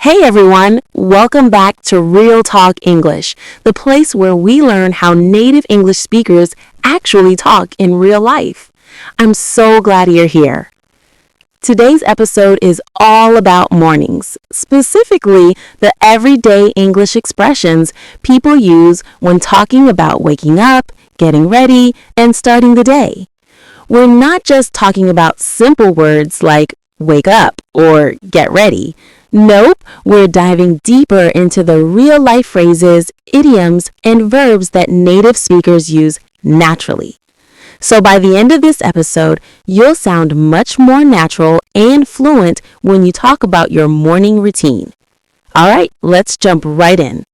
Hey everyone, welcome back to Real Talk English, the place where we learn how native English speakers actually talk in real life. I'm so glad you're here. Today's episode is all about mornings, specifically the everyday English expressions people use when talking about waking up, getting ready, and starting the day. We're not just talking about simple words like wake up or get ready. Nope, we're diving deeper into the real-life phrases, idioms, and verbs that native speakers use naturally. So by the end of this episode, you'll sound much more natural and fluent when you talk about your morning routine. All right, let's jump right in.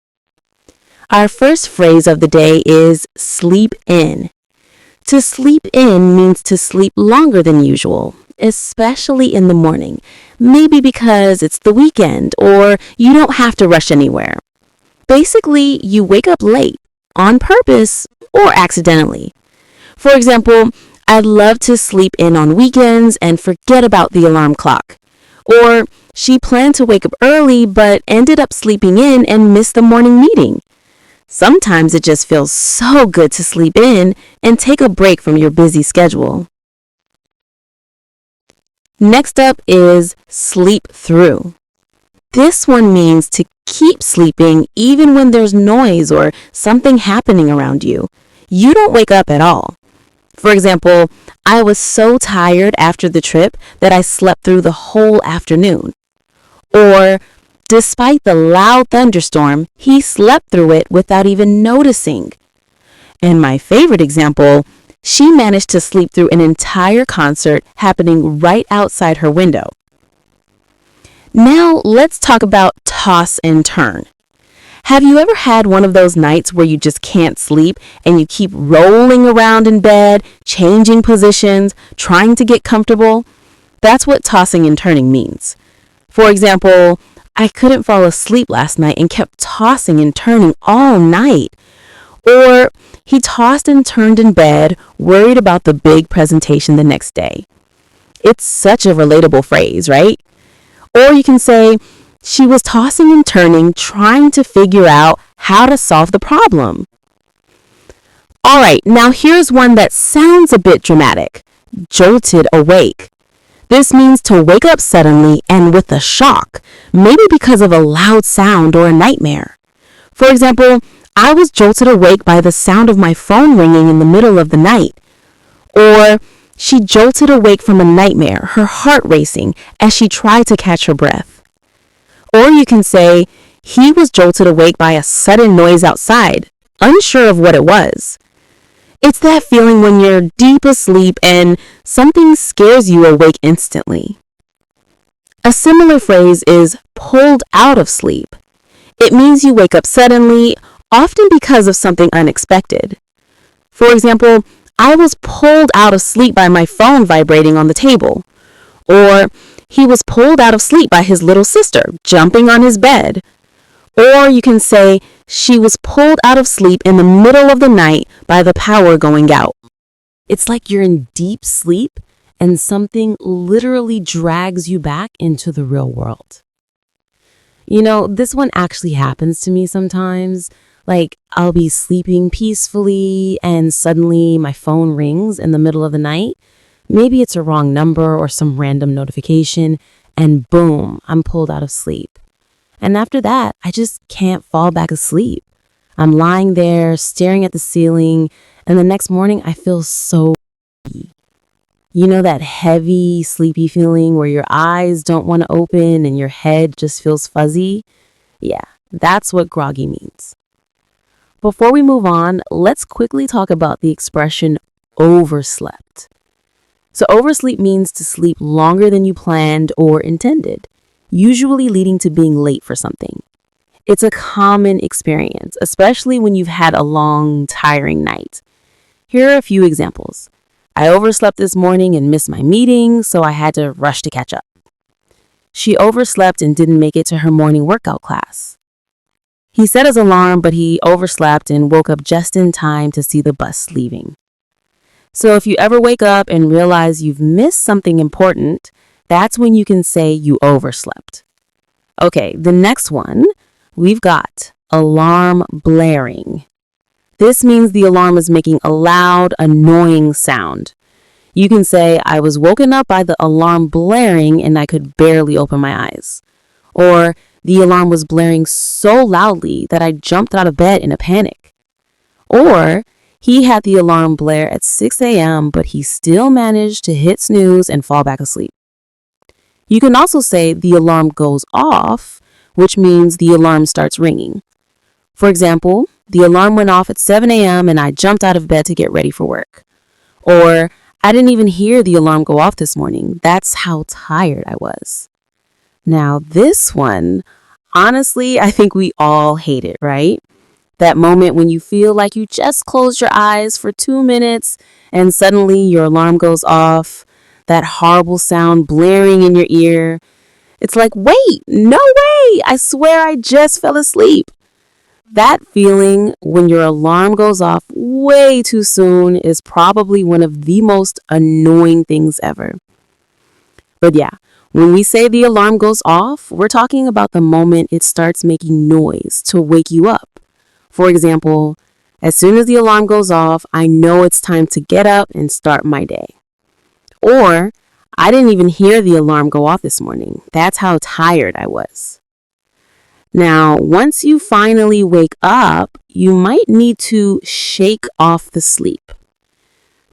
Our first phrase of the day is sleep in. To sleep in means to sleep longer than usual, especially in the morning, maybe because it's the weekend or you don't have to rush anywhere. Basically, you wake up late, on purpose or accidentally. For example, I'd love to sleep in on weekends and forget about the alarm clock. Or she planned to wake up early but ended up sleeping in and missed the morning meeting. Sometimes it just feels so good to sleep in and take a break from your busy schedule. Next up is sleep through. This one means to keep sleeping even when there's noise or something happening around you. You don't wake up at all. For example, I was so tired after the trip that I slept through the whole afternoon. Or, despite the loud thunderstorm, he slept through it without even noticing. And my favorite example, she managed to sleep through an entire concert happening right outside her window. Now let's talk about toss and turn. Have you ever had one of those nights where you just can't sleep and you keep rolling around in bed, changing positions, trying to get comfortable? That's what tossing and turning means. For example, I couldn't fall asleep last night and kept tossing and turning all night. Or he tossed and turned in bed, worried about the big presentation the next day. It's such a relatable phrase, right? Or you can say, she was tossing and turning, trying to figure out how to solve the problem. All right, now here's one that sounds a bit dramatic. Jolted awake. This means to wake up suddenly and with a shock, maybe because of a loud sound or a nightmare. For example, I was jolted awake by the sound of my phone ringing in the middle of the night. Or she jolted awake from a nightmare, her heart racing as she tried to catch her breath. Or you can say, he was jolted awake by a sudden noise outside, unsure of what it was. It's that feeling when you're deep asleep and something scares you awake instantly. A similar phrase is pulled out of sleep. It means you wake up suddenly, often because of something unexpected. For example, I was pulled out of sleep by my phone vibrating on the table. Or he was pulled out of sleep by his little sister jumping on his bed. Or you can say she was pulled out of sleep in the middle of the night by the power going out. It's like you're in deep sleep and something literally drags you back into the real world. You know, this one actually happens to me sometimes. Like, I'll be sleeping peacefully and suddenly my phone rings in the middle of the night. Maybe it's a wrong number or some random notification, and boom, I'm pulled out of sleep. And after that, I just can't fall back asleep. I'm lying there staring at the ceiling, and the next morning I feel so sleepy. You know that heavy, sleepy feeling where your eyes don't want to open and your head just feels fuzzy? Yeah, that's what groggy means. Before we move on, let's quickly talk about the expression overslept. So oversleep means to sleep longer than you planned or intended, usually leading to being late for something. It's a common experience, especially when you've had a long, tiring night. Here are a few examples. I overslept this morning and missed my meeting, so I had to rush to catch up. She overslept and didn't make it to her morning workout class. He set his alarm, but he overslept and woke up just in time to see the bus leaving. So if you ever wake up and realize you've missed something important, that's when you can say you overslept. Okay, the next one, we've got alarm blaring. This means the alarm is making a loud, annoying sound. You can say, I was woken up by the alarm blaring and I could barely open my eyes. Or, the alarm was blaring so loudly that I jumped out of bed in a panic. Or, he had the alarm blare at 6 a.m., but he still managed to hit snooze and fall back asleep. You can also say the alarm goes off, which means the alarm starts ringing. For example, the alarm went off at 7 a.m. and I jumped out of bed to get ready for work. Or, I didn't even hear the alarm go off this morning. That's how tired I was. Now, this one, honestly, I think we all hate it, right? That moment when you feel like you just closed your eyes for 2 minutes and suddenly your alarm goes off, that horrible sound blaring in your ear. It's like, wait, no way! I swear I just fell asleep. That feeling when your alarm goes off way too soon is probably one of the most annoying things ever. But yeah, when we say the alarm goes off, we're talking about the moment it starts making noise to wake you up. For example, as soon as the alarm goes off, I know it's time to get up and start my day. Or, I didn't even hear the alarm go off this morning. That's how tired I was. Now, once you finally wake up, you might need to shake off the sleep.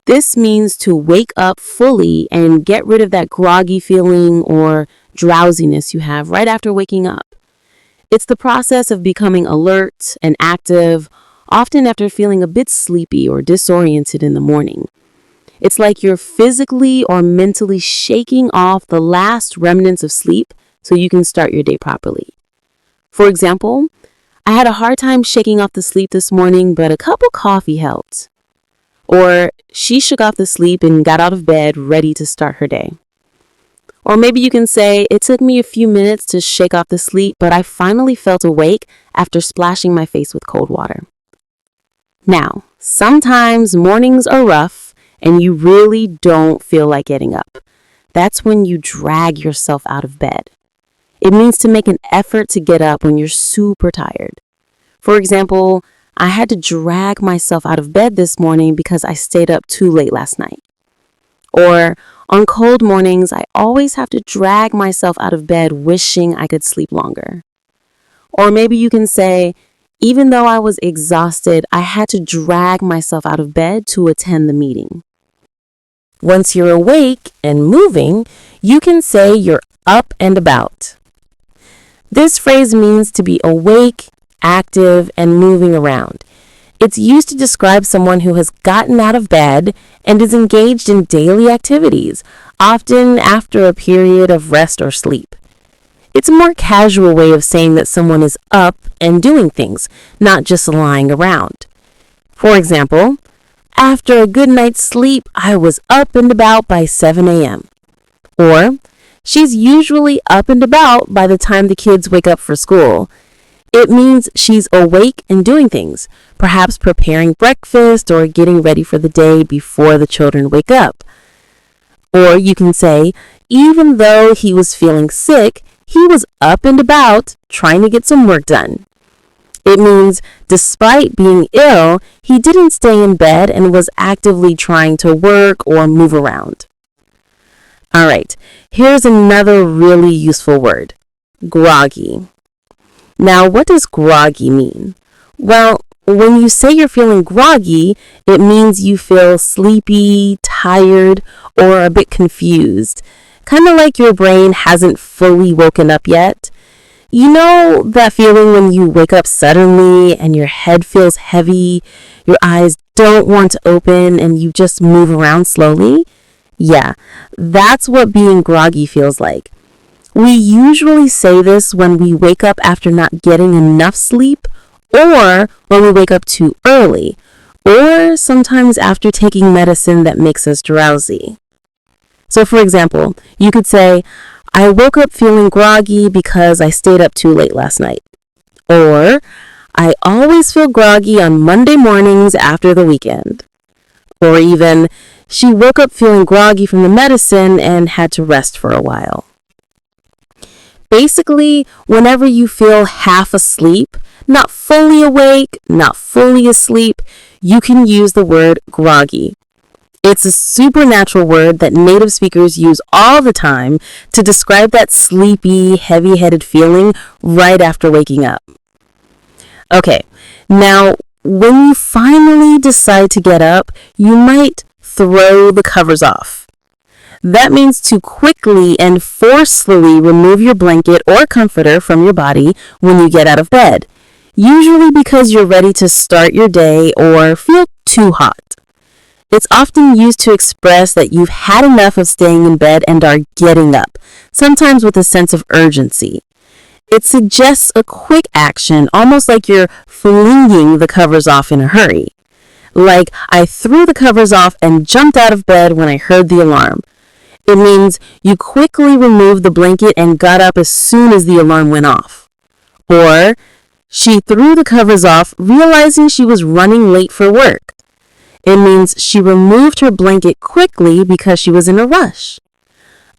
This means to wake up fully and get rid of that groggy feeling or drowsiness you have right after waking up. It's the process of becoming alert and active, often after feeling a bit sleepy or disoriented in the morning. It's like you're physically or mentally shaking off the last remnants of sleep so you can start your day properly. For example, I had a hard time shaking off the sleep this morning, but a cup of coffee helped. Or she shook off the sleep and got out of bed ready to start her day. Or maybe you can say, it took me a few minutes to shake off the sleep, but I finally felt awake after splashing my face with cold water. Now, sometimes mornings are rough and you really don't feel like getting up. That's when you drag yourself out of bed. It means to make an effort to get up when you're super tired. For example, I had to drag myself out of bed this morning because I stayed up too late last night. Or on cold mornings, I always have to drag myself out of bed wishing I could sleep longer. Or maybe you can say, even though I was exhausted, I had to drag myself out of bed to attend the meeting. Once you're awake and moving, you can say you're up and about. This phrase means to be awake, active, and moving around. It's used to describe someone who has gotten out of bed and is engaged in daily activities, often after a period of rest or sleep. It's a more casual way of saying that someone is up and doing things, not just lying around. For example, after a good night's sleep, I was up and about by 7 a.m. Or, she's usually up and about by the time the kids wake up for school. It means she's awake and doing things, perhaps preparing breakfast or getting ready for the day before the children wake up. Or you can say, even though he was feeling sick, he was up and about trying to get some work done. It means despite being ill, he didn't stay in bed and was actively trying to work or move around. All right, here's another really useful word, groggy. Now, what does groggy mean? Well, when you say you're feeling groggy, it means you feel sleepy, tired, or a bit confused. Kind of like your brain hasn't fully woken up yet. You know that feeling when you wake up suddenly and your head feels heavy, your eyes don't want to open, and you just move around slowly? Yeah, that's what being groggy feels like. We usually say this when we wake up after not getting enough sleep, or when we wake up too early, or sometimes after taking medicine that makes us drowsy. So for example, you could say, I woke up feeling groggy because I stayed up too late last night. Or, I always feel groggy on Monday mornings after the weekend. Or even, she woke up feeling groggy from the medicine and had to rest for a while. Basically, whenever you feel half asleep, not fully awake, not fully asleep, you can use the word groggy. It's a supernatural word that native speakers use all the time to describe that sleepy, heavy-headed feeling right after waking up. Okay, now when you finally decide to get up, you might throw the covers off. That means to quickly and forcefully remove your blanket or comforter from your body when you get out of bed, usually because you're ready to start your day or feel too hot. It's often used to express that you've had enough of staying in bed and are getting up, sometimes with a sense of urgency. It suggests a quick action, almost like you're flinging the covers off in a hurry. Like, I threw the covers off and jumped out of bed when I heard the alarm. It means you quickly removed the blanket and got up as soon as the alarm went off. Or, she threw the covers off, realizing she was running late for work. It means she removed her blanket quickly because she was in a rush.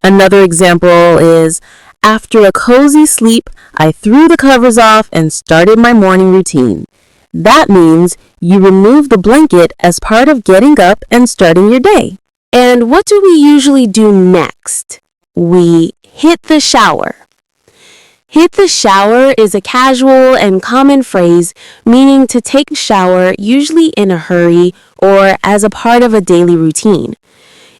Another example is, after a cozy sleep, I threw the covers off and started my morning routine. That means you removed the blanket as part of getting up and starting your day. And what do we usually do next? We hit the shower. Hit the shower is a casual and common phrase meaning to take a shower, usually in a hurry or as a part of a daily routine.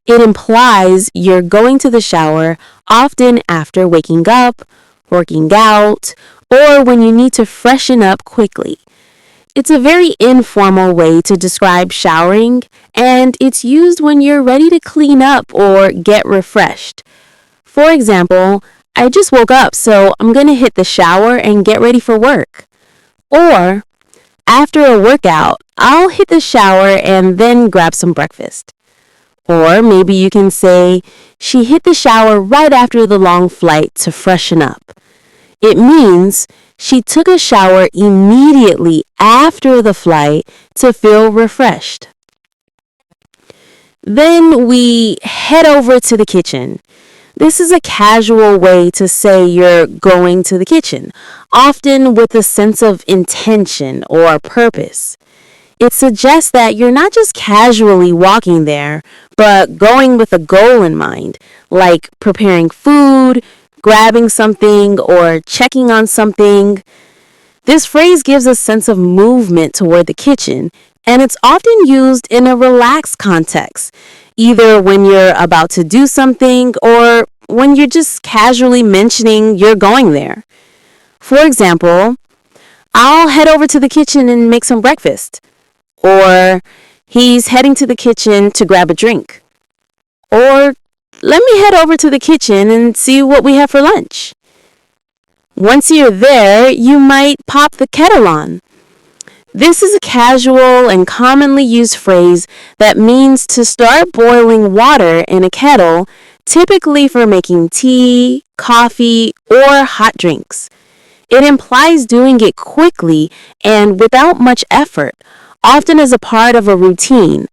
It implies you're going to the shower often after waking up, working out, or when you need to freshen up quickly. It's a very informal way to describe showering, and it's used when you're ready to clean up or get refreshed. For example, I just woke up, so I'm going to hit the shower and get ready for work. Or, after a workout, I'll hit the shower and then grab some breakfast. Or maybe you can say, she hit the shower right after the long flight to freshen up. It means she took a shower immediately after the flight to feel refreshed. Then we head over to the kitchen. This is a casual way to say you're going to the kitchen, often with a sense of intention or purpose. It suggests that you're not just casually walking there, but going with a goal in mind, like preparing food, grabbing something, or checking on something. This phrase gives a sense of movement toward the kitchen, and it's often used in a relaxed context, either when you're about to do something or when you're just casually mentioning you're going there. For example, I'll head over to the kitchen and make some breakfast. Or, he's heading to the kitchen to grab a drink. Or, let me head over to the kitchen and see what we have for lunch. Once you're there, you might pop the kettle on. This is a casual and commonly used phrase that means to start boiling water in a kettle, typically for making tea, coffee, or hot drinks. It implies doing it quickly and without much effort, often as a part of a routine.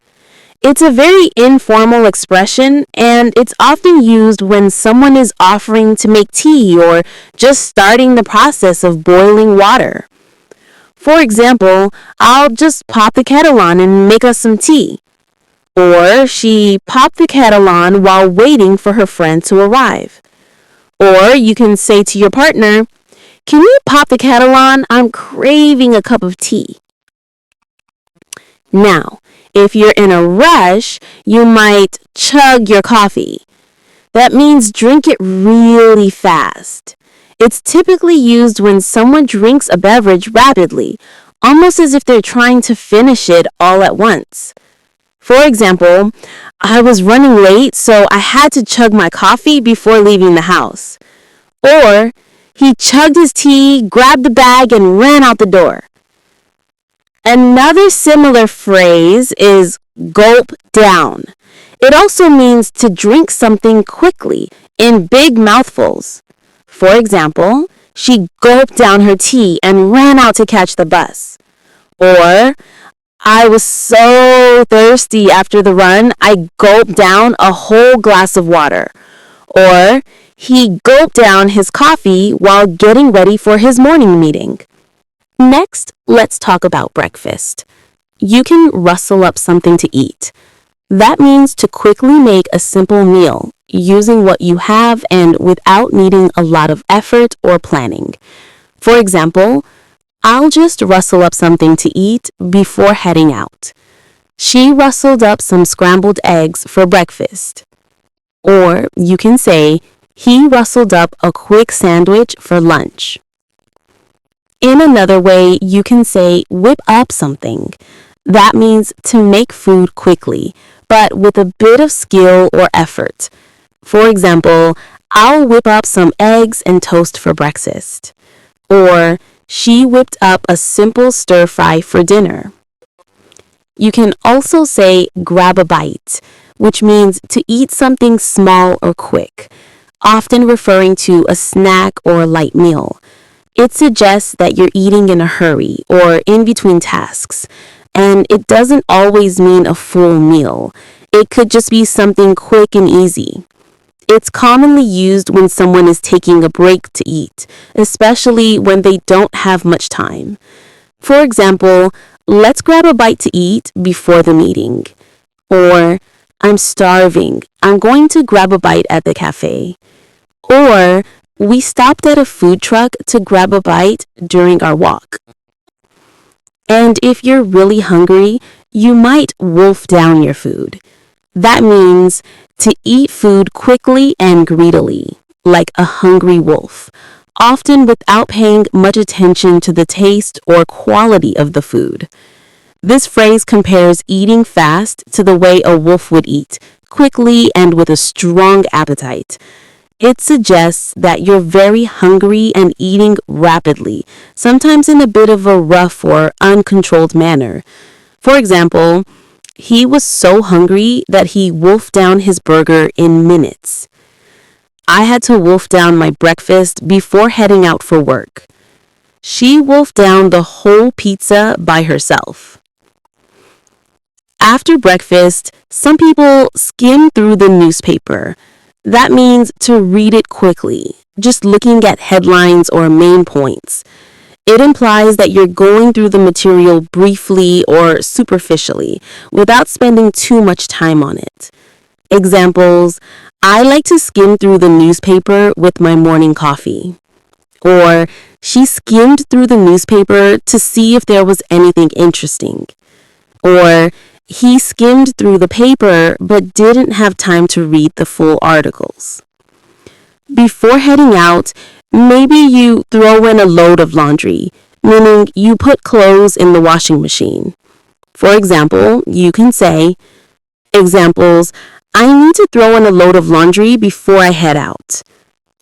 It's a very informal expression, and it's often used when someone is offering to make tea or just starting the process of boiling water. For example, I'll just pop the kettle on and make us some tea. Or she popped the kettle on while waiting for her friend to arrive. Or you can say to your partner, can you pop the kettle on? I'm craving a cup of tea. Now, if you're in a rush, you might chug your coffee. That means drink it really fast. It's typically used when someone drinks a beverage rapidly, almost as if they're trying to finish it all at once. For example, I was running late, so I had to chug my coffee before leaving the house. Or, he chugged his tea, grabbed the bag, and ran out the door. Another similar phrase is gulp down. It also means to drink something quickly, in big mouthfuls. For example, she gulped down her tea and ran out to catch the bus. Or, I was so thirsty after the run, I gulped down a whole glass of water. Or, He gulped down his coffee while getting ready for his morning meeting. Next, let's talk about breakfast. You can rustle up something to eat. That means to quickly make a simple meal using what you have and without needing a lot of effort or planning. For example, I'll just rustle up something to eat before heading out. She rustled up some scrambled eggs for breakfast. Or you can say, he rustled up a quick sandwich for lunch. In another way, you can say whip up something. That means to make food quickly, but with a bit of skill or effort. For example, I'll whip up some eggs and toast for breakfast. Or, she whipped up a simple stir fry for dinner. You can also say grab a bite, which means to eat something small or quick, often referring to a snack or a light meal. It suggests that you're eating in a hurry or in between tasks, and it doesn't always mean a full meal. It could just be something quick and easy. It's commonly used when someone is taking a break to eat, especially when they don't have much time. For example, let's grab a bite to eat before the meeting. Or, I'm starving. I'm going to grab a bite at the cafe. Or, we stopped at a food truck to grab a bite during our walk. And if you're really hungry, you might wolf down your food. That means to eat food quickly and greedily, like a hungry wolf, often without paying much attention to the taste or quality of the food. This phrase compares eating fast to the way a wolf would eat, quickly and with a strong appetite. It suggests that you're very hungry and eating rapidly, sometimes in a bit of a rough or uncontrolled manner. For example, he was so hungry that he wolfed down his burger in minutes. I had to wolf down my breakfast before heading out for work. She wolfed down the whole pizza by herself. After breakfast, some people skim through the newspaper. That means to read it quickly, just looking at headlines or main points. It implies that you're going through the material briefly or superficially, without spending too much time on it. Examples, I like to skim through the newspaper with my morning coffee. Or, she skimmed through the newspaper to see if there was anything interesting. Or, he skimmed through the paper but didn't have time to read the full articles. Before heading out, maybe you throw in a load of laundry, meaning you put clothes in the washing machine. For example, you can say, examples, I need to throw in a load of laundry before I head out.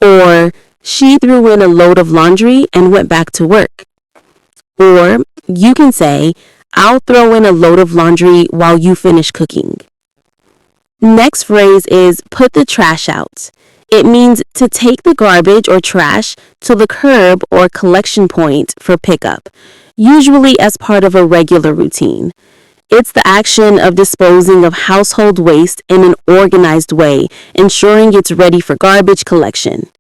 Or, she threw in a load of laundry and went back to work. Or, you can say, I'll throw in a load of laundry while you finish cooking. Next phrase is put the trash out. It means to take the garbage or trash to the curb or collection point for pickup, usually as part of a regular routine. It's the action of disposing of household waste in an organized way, ensuring it's ready for garbage collection.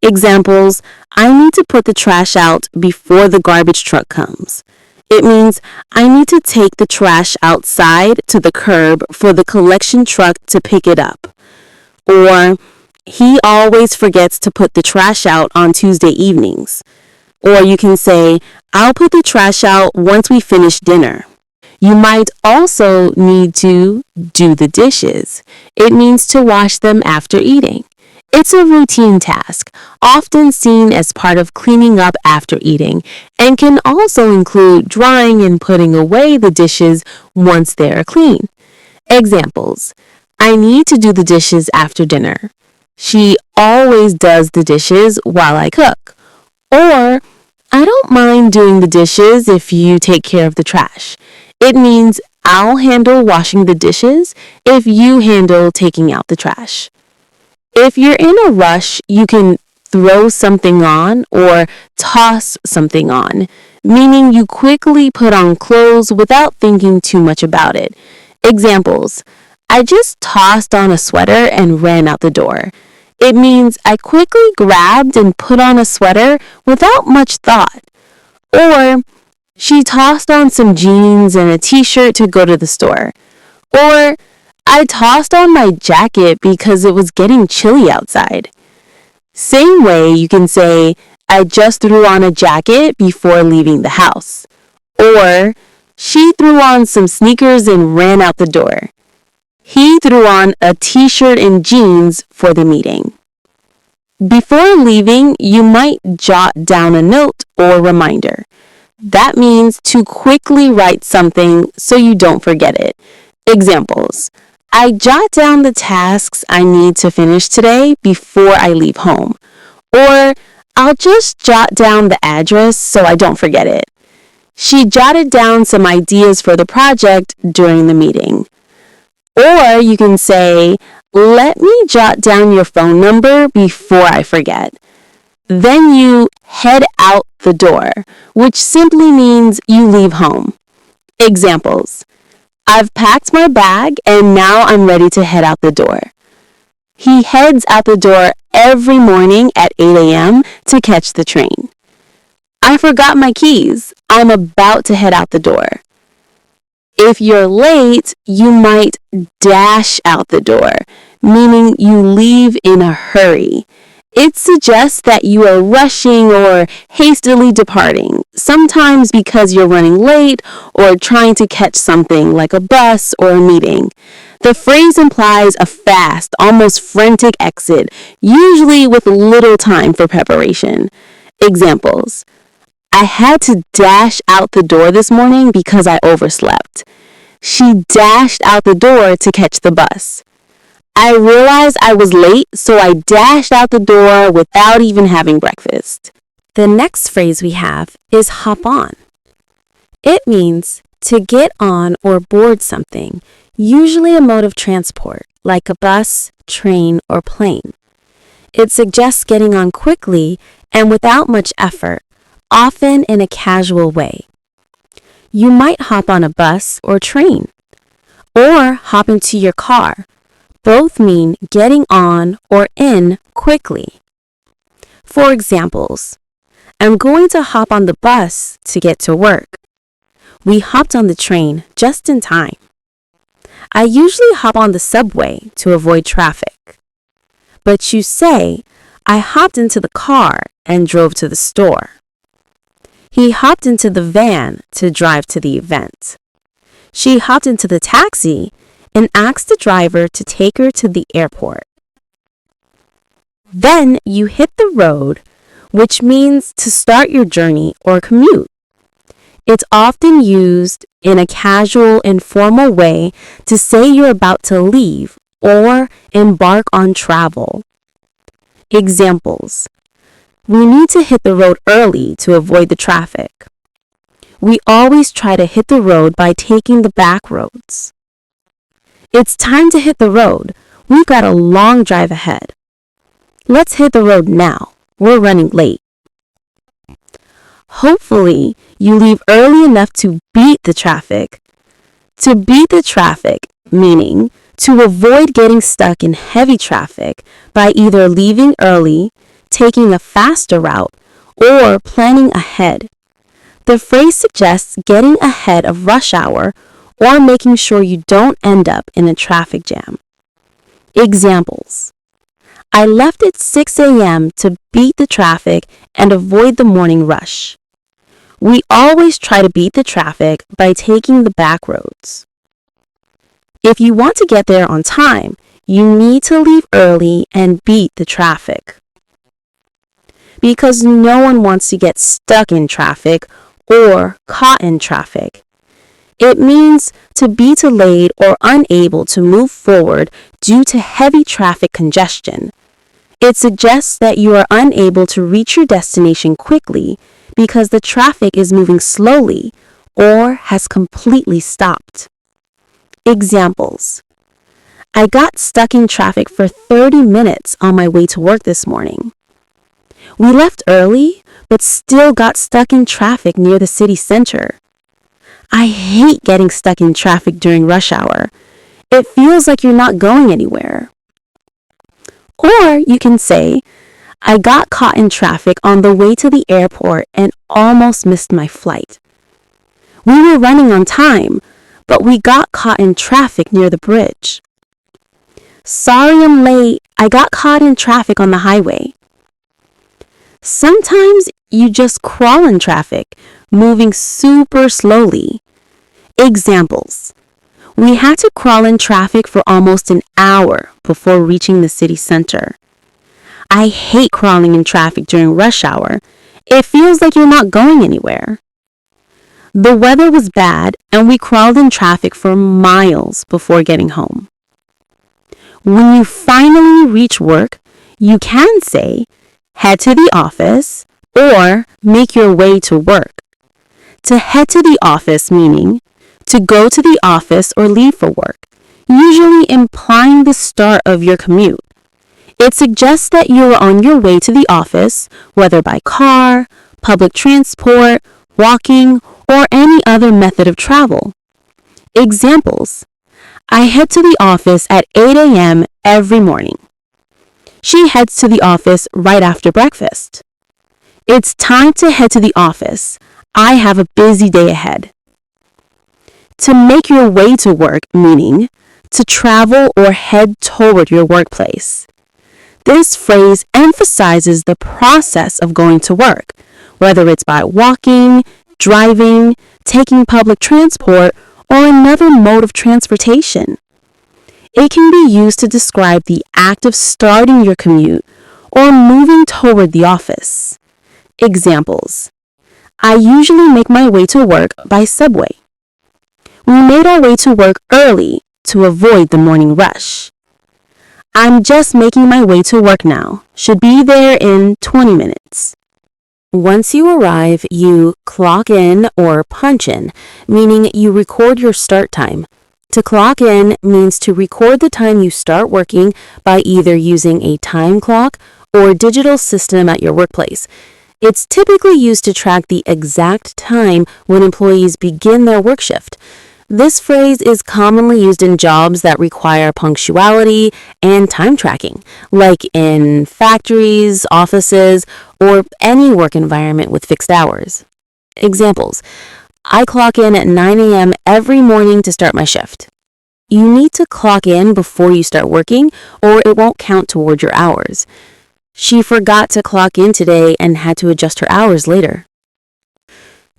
Examples, I need to put the trash out before the garbage truck comes. It means I need to take the trash outside to the curb for the collection truck to pick it up. Or, he always forgets to put the trash out on Tuesday evenings. Or you can say, I'll put the trash out once we finish dinner. You might also need to do the dishes. It means to wash them after eating. It's a routine task, often seen as part of cleaning up after eating, and can also include drying and putting away the dishes once they are clean. Examples, I need to do the dishes after dinner. She always does the dishes while I cook. Or, I don't mind doing the dishes if you take care of the trash. It means I'll handle washing the dishes if you handle taking out the trash. If you're in a rush, you can throw something on or toss something on, meaning you quickly put on clothes without thinking too much about it. Examples, I just tossed on a sweater and ran out the door. It means I quickly grabbed and put on a sweater without much thought. Or she tossed on some jeans and a t-shirt to go to the store. Or I tossed on my jacket because it was getting chilly outside. Same way you can say, I just threw on a jacket before leaving the house. Or she threw on some sneakers and ran out the door. He threw on a t-shirt and jeans for the meeting. Before leaving, you might jot down a note or reminder. That means to quickly write something so you don't forget it. Examples. I jot down the tasks I need to finish today before I leave home. Or I'll just jot down the address so I don't forget it. She jotted down some ideas for the project during the meeting. Or you can say, let me jot down your phone number before I forget. Then you head out the door, which simply means you leave home. Examples. I've packed my bag and now I'm ready to head out the door. He heads out the door every morning at 8 a.m. to catch the train. I forgot my keys. I'm about to head out the door. If you're late, you might dash out the door, meaning you leave in a hurry. It suggests that you are rushing or hastily departing, sometimes because you're running late or trying to catch something like a bus or a meeting. The phrase implies a fast, almost frantic exit, usually with little time for preparation. Examples. I had to dash out the door this morning because I overslept. She dashed out the door to catch the bus. I realized I was late, so I dashed out the door without even having breakfast. The next phrase we have is hop on. It means to get on or board something, usually a mode of transport, like a bus, train, or plane. It suggests getting on quickly and without much effort, often in a casual way. You might hop on a bus or train, or hop into your car. Both mean getting on or in quickly. For examples, I'm going to hop on the bus to get to work. We hopped on the train just in time. I usually hop on the subway to avoid traffic. But you say, I hopped into the car and drove to the store. He hopped into the van to drive to the event. She hopped into the taxi and asked the driver to take her to the airport. Then you hit the road, which means to start your journey or commute. It's often used in a casual, informal way to say you're about to leave or embark on travel. Examples. We need to hit the road early to avoid the traffic. We always try to hit the road by taking the back roads. It's time to hit the road. We've got a long drive ahead. Let's hit the road now. We're running late. Hopefully, you leave early enough to beat the traffic. To beat the traffic, meaning to avoid getting stuck in heavy traffic by either leaving early, taking a faster route, or planning ahead. The phrase suggests getting ahead of rush hour or making sure you don't end up in a traffic jam. Examples. I left at 6 a.m. to beat the traffic and avoid the morning rush. We always try to beat the traffic by taking the back roads. If you want to get there on time, you need to leave early and beat the traffic. Because no one wants to get stuck in traffic or caught in traffic. It means to be delayed or unable to move forward due to heavy traffic congestion. It suggests that you are unable to reach your destination quickly because the traffic is moving slowly or has completely stopped. Examples. I got stuck in traffic for 30 minutes on my way to work this morning. We left early, but still got stuck in traffic near the city center. I hate getting stuck in traffic during rush hour. It feels like you're not going anywhere. Or you can say, I got caught in traffic on the way to the airport and almost missed my flight. We were running on time, but we got caught in traffic near the bridge. Sorry I'm late. I got caught in traffic on the highway. Sometimes you just crawl in traffic, moving super slowly. Examples. We had to crawl in traffic for almost an hour before reaching the city center. I hate crawling in traffic during rush hour. It feels like you're not going anywhere. The weather was bad and we crawled in traffic for miles before getting home. When you finally reach work, you can say, head to the office or make your way to work. To head to the office meaning to go to the office or leave for work, usually implying the start of your commute. It suggests that you are on your way to the office, whether by car, public transport, walking, or any other method of travel. Examples. I head to the office at 8 a.m. every morning. She heads to the office right after breakfast. It's time to head to the office. I have a busy day ahead. To make your way to work meaning to travel or head toward your workplace. This phrase emphasizes the process of going to work, whether it's by walking, driving, taking public transport, or another mode of transportation. It can be used to describe the act of starting your commute or moving toward the office. Examples. I usually make my way to work by subway. We made our way to work early to avoid the morning rush. I'm just making my way to work now. Should be there in 20 minutes. Once you arrive, you clock in or punch in, meaning you record your start time. To clock in means to record the time you start working by either using a time clock or digital system at your workplace. It's typically used to track the exact time when employees begin their work shift. This phrase is commonly used in jobs that require punctuality and time tracking, like in factories, offices, or any work environment with fixed hours. Examples. I clock in at 9 a.m. every morning to start my shift. You need to clock in before you start working, or it won't count toward your hours. She forgot to clock in today and had to adjust her hours later.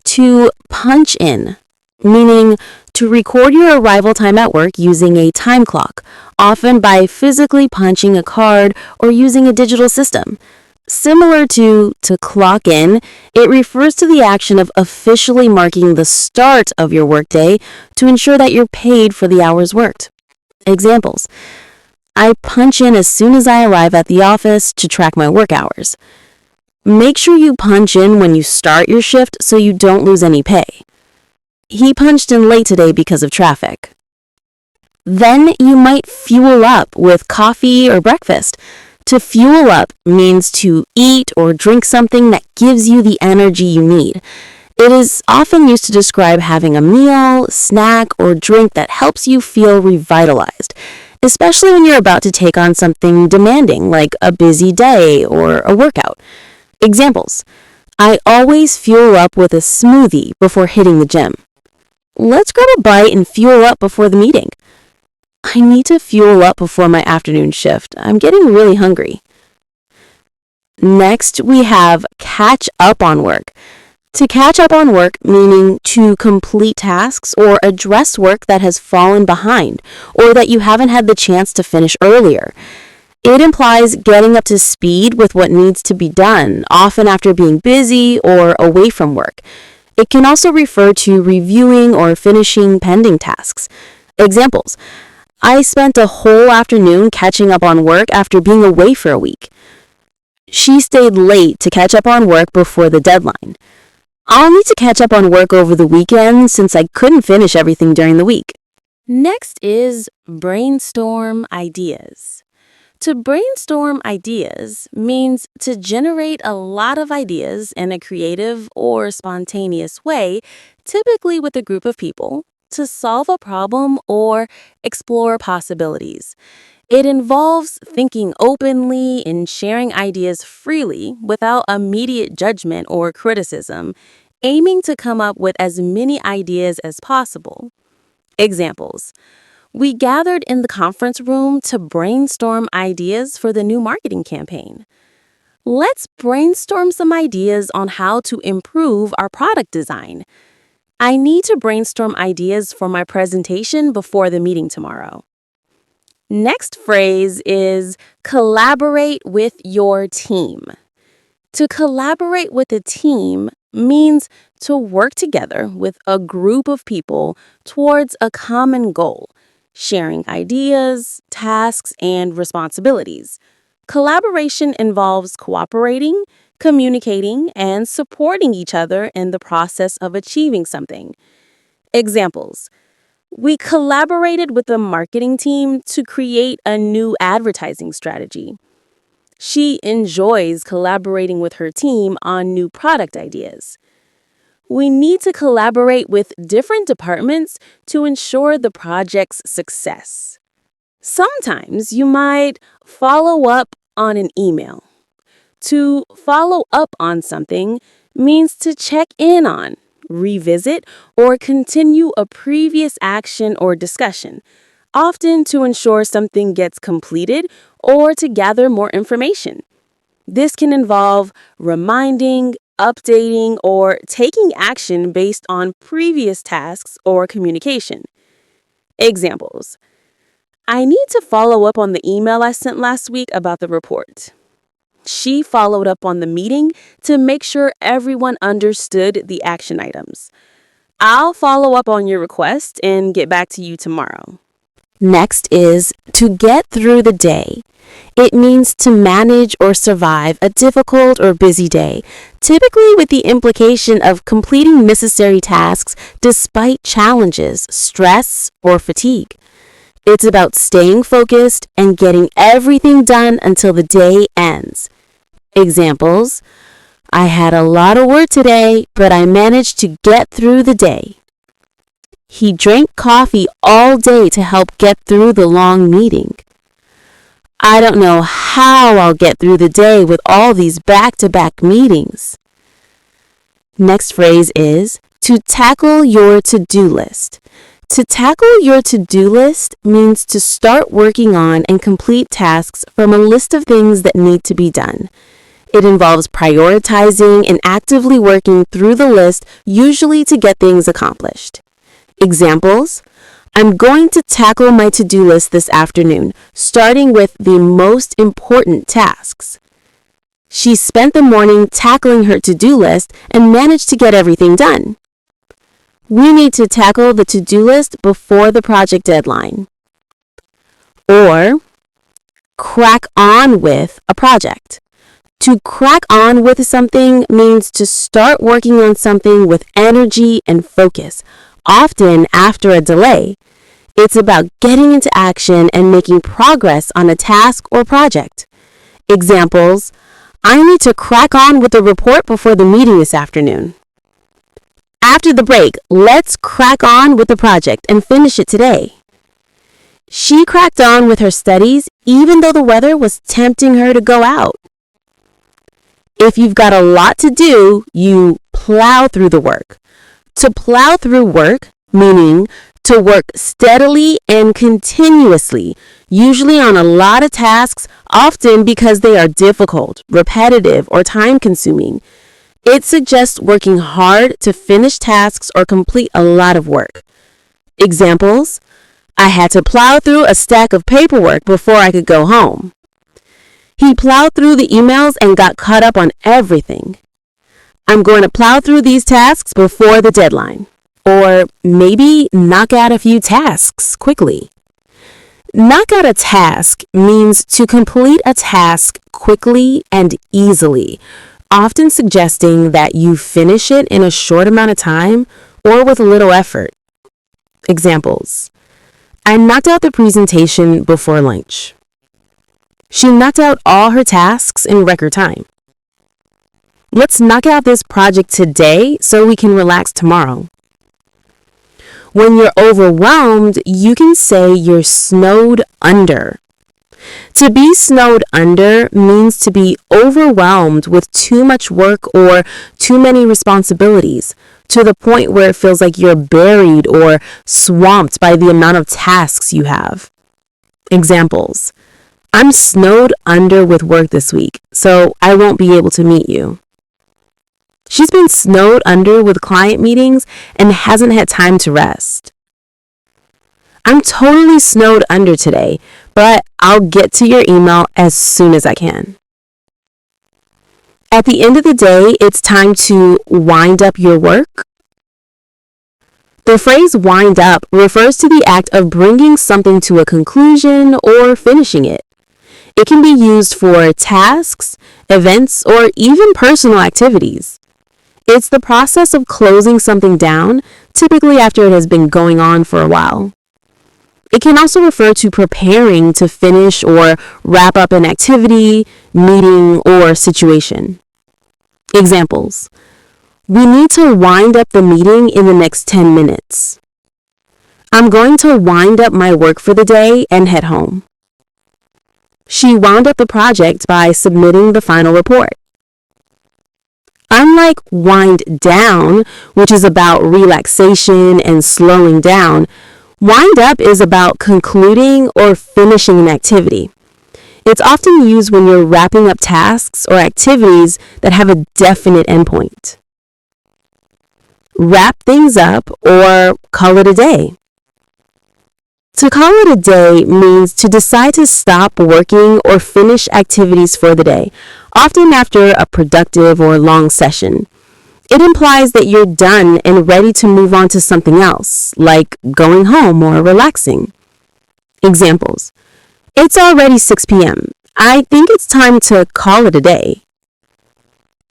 To punch in, meaning to record your arrival time at work using a time clock, often by physically punching a card or using a digital system. Similar to clock in, it refers to the action of officially marking the start of your workday to ensure that you're paid for the hours worked. Examples. I punch in as soon as I arrive at the office to track my work hours. Make sure you punch in when you start your shift so you don't lose any pay. He punched in late today because of traffic. Then you might fuel up with coffee or breakfast. To fuel up means to eat or drink something that gives you the energy you need. It is often used to describe having a meal, snack, or drink that helps you feel revitalized, especially when you're about to take on something demanding like a busy day or a workout. Examples. I always fuel up with a smoothie before hitting the gym. Let's grab a bite and fuel up before the meeting. I need to fuel up before my afternoon shift. I'm getting really hungry. Next, we have catch up on work. To catch up on work, meaning to complete tasks or address work that has fallen behind or that you haven't had the chance to finish earlier. It implies getting up to speed with what needs to be done, often after being busy or away from work. It can also refer to reviewing or finishing pending tasks. Examples. I spent a whole afternoon catching up on work after being away for a week. She stayed late to catch up on work before the deadline. I'll need to catch up on work over the weekend since I couldn't finish everything during the week. Next is brainstorm ideas. To brainstorm ideas means to generate a lot of ideas in a creative or spontaneous way, typically with a group of people, to solve a problem or explore possibilities. It involves thinking openly and sharing ideas freely without immediate judgment or criticism, aiming to come up with as many ideas as possible. Examples. We gathered in the conference room to brainstorm ideas for the new marketing campaign. Let's brainstorm some ideas on how to improve our product design. I need to brainstorm ideas for my presentation before the meeting tomorrow. Next phrase is collaborate with your team. To collaborate with a team means to work together with a group of people towards a common goal, sharing ideas, tasks, and responsibilities. Collaboration involves cooperating, communicating, and supporting each other in the process of achieving something. Examples. We collaborated with the marketing team to create a new advertising strategy. She enjoys collaborating with her team on new product ideas. We need to collaborate with different departments to ensure the project's success. Sometimes you might follow up on an email. To follow up on something means to check in on, revisit, or continue a previous action or discussion, often to ensure something gets completed or to gather more information. This can involve reminding, updating, or taking action based on previous tasks or communication. Examples. I need to follow up on the email I sent last week about the report. She followed up on the meeting to make sure everyone understood the action items. I'll follow up on your request and get back to you tomorrow. Next is to get through the day. It means to manage or survive a difficult or busy day, typically with the implication of completing necessary tasks despite challenges, stress, or fatigue. It's about staying focused and getting everything done until the day ends. Examples. I had a lot of work today, but I managed to get through the day. He drank coffee all day to help get through the long meeting. I don't know how I'll get through the day with all these back-to-back meetings. Next phrase is to tackle your to-do list. To tackle your to-do list means to start working on and complete tasks from a list of things that need to be done. It involves prioritizing and actively working through the list, usually to get things accomplished. Examples. I'm going to tackle my to-do list this afternoon, starting with the most important tasks. She spent the morning tackling her to-do list and managed to get everything done. We need to tackle the to-do list before the project deadline. Or, crack on with a project. To crack on with something means to start working on something with energy and focus, often after a delay. It's about getting into action and making progress on a task or project. Examples. I need to crack on with the report before the meeting this afternoon. After the break, let's crack on with the project and finish it today. She cracked on with her studies even though the weather was tempting her to go out. If you've got a lot to do, you plow through the work. To plow through work, meaning to work steadily and continuously, usually on a lot of tasks, often because they are difficult, repetitive, or time-consuming. It suggests working hard to finish tasks or complete a lot of work. Examples. I had to plow through a stack of paperwork before I could go home. He plowed through the emails and got caught up on everything. I'm going to plow through these tasks before the deadline. Or maybe knock out a few tasks quickly. Knock out a task means to complete a task quickly and easily, often suggesting that you finish it in a short amount of time or with little effort. Examples. I knocked out the presentation before lunch. She knocked out all her tasks in record time. Let's knock out this project today so we can relax tomorrow. When you're overwhelmed, you can say you're snowed under. To be snowed under means to be overwhelmed with too much work or too many responsibilities, to the point where it feels like you're buried or swamped by the amount of tasks you have. Examples: I'm snowed under with work this week, so I won't be able to meet you. She's been snowed under with client meetings and hasn't had time to rest. I'm totally snowed under today, but I'll get to your email as soon as I can. At the end of the day, it's time to wind up your work. The phrase wind up refers to the act of bringing something to a conclusion or finishing it. It can be used for tasks, events, or even personal activities. It's the process of closing something down, typically after it has been going on for a while. It can also refer to preparing to finish or wrap up an activity, meeting, or situation. Examples: we need to wind up the meeting in the next 10 minutes. I'm going to wind up my work for the day and head home. She wound up the project by submitting the final report. Unlike wind down, which is about relaxation and slowing down, wind up is about concluding or finishing an activity. It's often used when you're wrapping up tasks or activities that have a definite endpoint. Wrap things up or call it a day. To call it a day means to decide to stop working or finish activities for the day, often after a productive or long session. It implies that you're done and ready to move on to something else, like going home or relaxing. Examples: it's already 6 p.m. I think it's time to call it a day.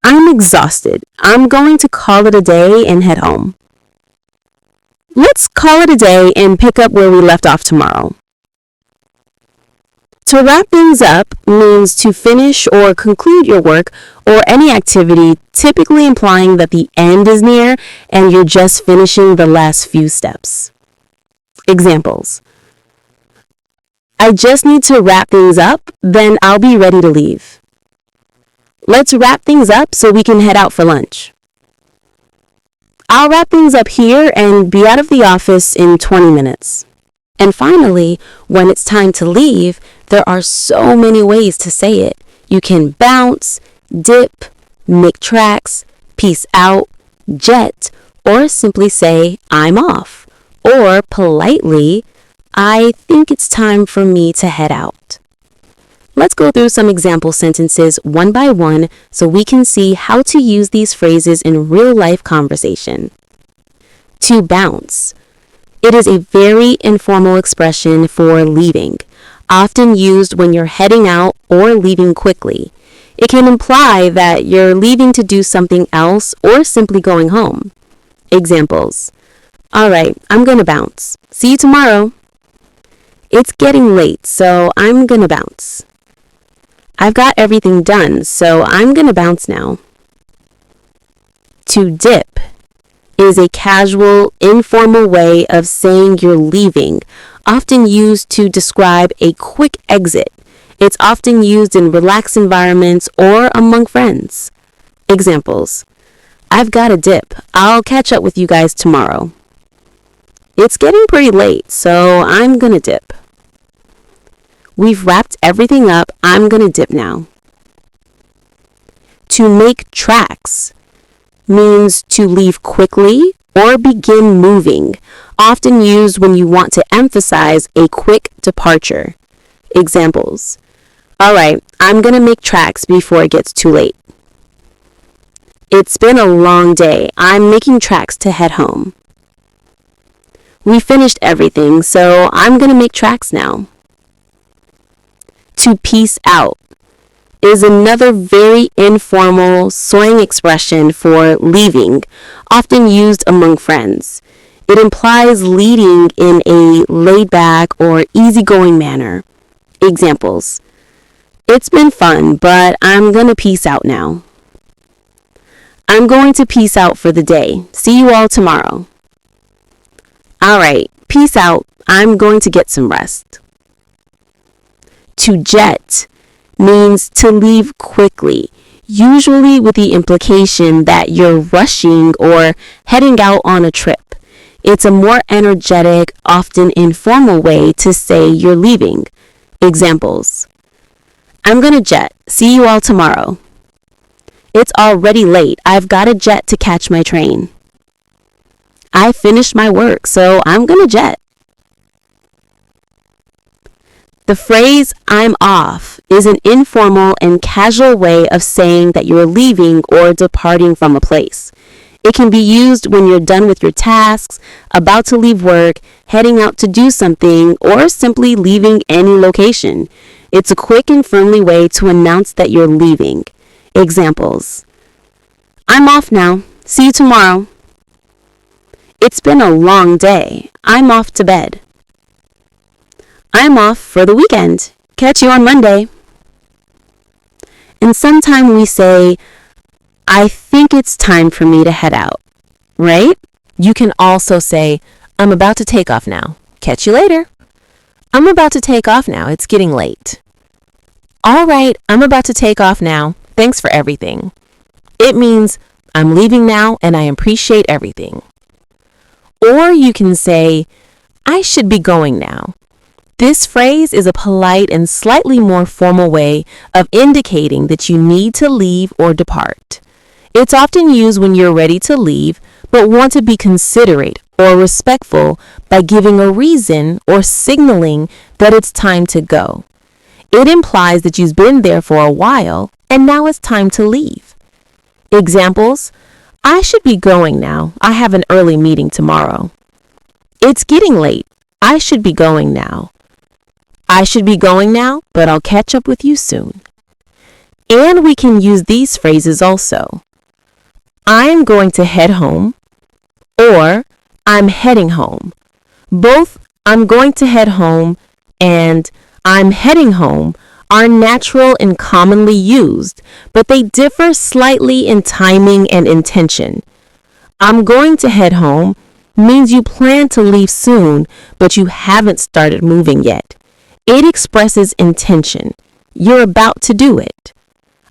I'm exhausted. I'm going to call it a day and head home. Let's call it a day and pick up where we left off tomorrow. To wrap things up means to finish or conclude your work or any activity, typically implying that the end is near and you're just finishing the last few steps. Examples: I just need to wrap things up, then I'll be ready to leave. Let's wrap things up so we can head out for lunch. I'll wrap things up here and be out of the office in 20 minutes. And finally, when it's time to leave, there are so many ways to say it. You can bounce, dip, make tracks, peace out, jet, or simply say, I'm off. Or politely, I think it's time for me to head out. Let's go through some example sentences one by one so we can see how to use these phrases in real-life conversation. To bounce. It is a very informal expression for leaving, often used when you're heading out or leaving quickly. It can imply that you're leaving to do something else or simply going home. Examples: all right, I'm gonna bounce. See you tomorrow. It's getting late, so I'm gonna bounce. I've got everything done, so I'm gonna bounce now. To dip is a casual, informal way of saying you're leaving, often used to describe a quick exit. It's often used in relaxed environments or among friends. Examples: I've got a dip. I'll catch up with you guys tomorrow. It's getting pretty late, so I'm gonna dip. We've wrapped everything up. I'm gonna dip now. To make tracks means to leave quickly or begin moving, often used when you want to emphasize a quick departure. Examples: all right, I'm gonna make tracks before it gets too late. It's been a long day. I'm making tracks to head home. We finished everything, so I'm gonna make tracks now. To peace out is another very informal slang expression for leaving, often used among friends. It implies leading in a laid-back or easygoing manner. Examples: it's been fun, but I'm gonna peace out now. I'm going to peace out for the day. See you all tomorrow. All right, peace out. I'm going to get some rest. To jet means to leave quickly, usually with the implication that you're rushing or heading out on a trip. It's a more energetic, often informal way to say you're leaving. Examples: I'm gonna jet. See you all tomorrow. It's already late. I've got a jet to catch my train. I finished my work, so I'm gonna jet. The phrase I'm off is an informal and casual way of saying that you're leaving or departing from a place. It can be used when you're done with your tasks, about to leave work, heading out to do something, or simply leaving any location. It's a quick and friendly way to announce that you're leaving. Examples: I'm off now. See you tomorrow. It's been a long day. I'm off to bed. I'm off for the weekend. Catch you on Monday. And sometimes we say, I think it's time for me to head out, right? You can also say, I'm about to take off now. Catch you later. I'm about to take off now. It's getting late. All right, I'm about to take off now. Thanks for everything. It means I'm leaving now and I appreciate everything. Or you can say, I should be going now. This phrase is a polite and slightly more formal way of indicating that you need to leave or depart. It's often used when you're ready to leave, but want to be considerate or respectful by giving a reason or signaling that it's time to go. It implies that you've been there for a while and now it's time to leave. Examples: I should be going now. I have an early meeting tomorrow. It's getting late. I should be going now. I should be going now, but I'll catch up with you soon. And we can use these phrases also. I'm going to head home, or I'm heading home. Both I'm going to head home and I'm heading home are natural and commonly used, but they differ slightly in timing and intention. I'm going to head home means you plan to leave soon, but you haven't started moving yet. It expresses intention. You're about to do it.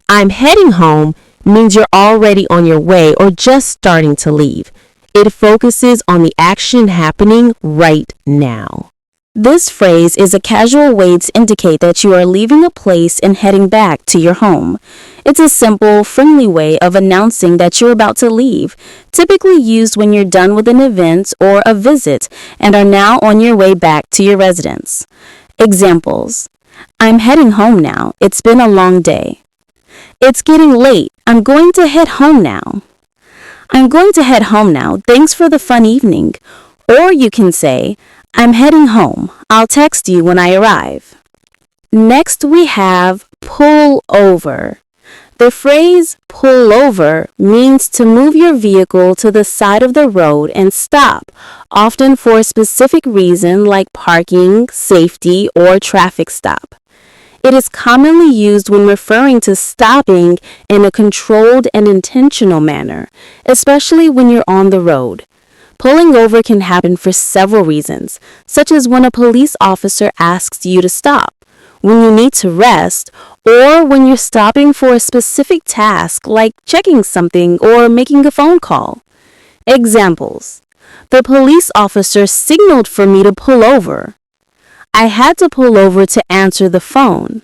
I'm heading home means you're already on your way or just starting to leave. It focuses on the action happening right now. This phrase is a casual way to indicate that you are leaving a place and heading back to your home. It's a simple, friendly way of announcing that you're about to leave, typically used when you're done with an event or a visit and are now on your way back to your residence. Examples: I'm heading home now. It's been a long day. It's getting late. I'm going to head home now. I'm going to head home now. Thanks for the fun evening. Or you can say, I'm heading home. I'll text you when I arrive. Next we have pull over. The phrase pull over means to move your vehicle to the side of the road and stop, often for a specific reason like parking, safety, or traffic stop. It is commonly used when referring to stopping in a controlled and intentional manner, especially when you're on the road. Pulling over can happen for several reasons, such as when a police officer asks you to stop, when you need to rest, or when you're stopping for a specific task like checking something or making a phone call. Examples: the police officer signaled for me to pull over. I had to pull over to answer the phone.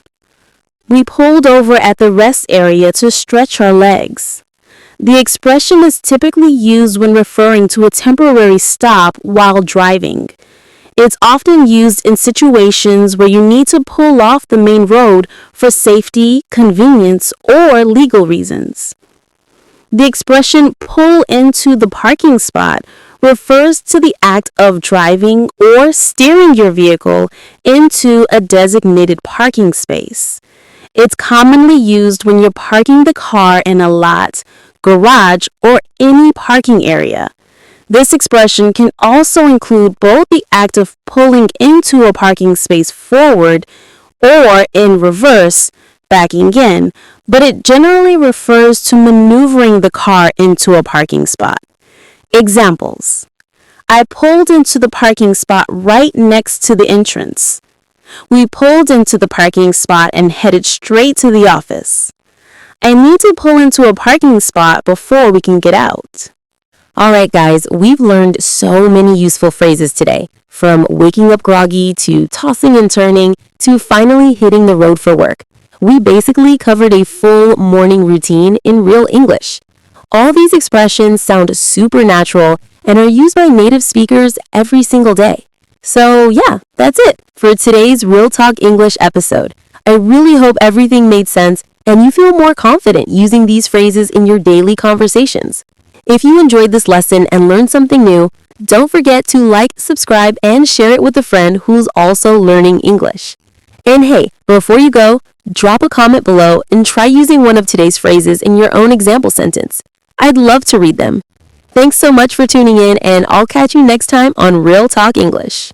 We pulled over at the rest area to stretch our legs. The expression is typically used when referring to a temporary stop while driving. It's often used in situations where you need to pull off the main road for safety, convenience, or legal reasons. The expression pull into the parking spot refers to the act of driving or steering your vehicle into a designated parking space. It's commonly used when you're parking the car in a lot, garage, or any parking area. This expression can also include both the act of pulling into a parking space forward or in reverse, backing in, but it generally refers to maneuvering the car into a parking spot. Examples: I pulled into the parking spot right next to the entrance. We pulled into the parking spot and headed straight to the office. I need to pull into a parking spot before we can get out. All right, guys, we've learned so many useful phrases today, from waking up groggy to tossing and turning to finally hitting the road for work. We basically covered a full morning routine in real English. All these expressions sound super natural and are used by native speakers every single day. So yeah, that's it for today's Real Talk English episode. I really hope everything made sense and you feel more confident using these phrases in your daily conversations. If you enjoyed this lesson and learned something new, don't forget to like, subscribe, and share it with a friend who's also learning English. And hey, before you go, drop a comment below and try using one of today's phrases in your own example sentence. I'd love to read them. Thanks so much for tuning in, and I'll catch you next time on Real Talk English.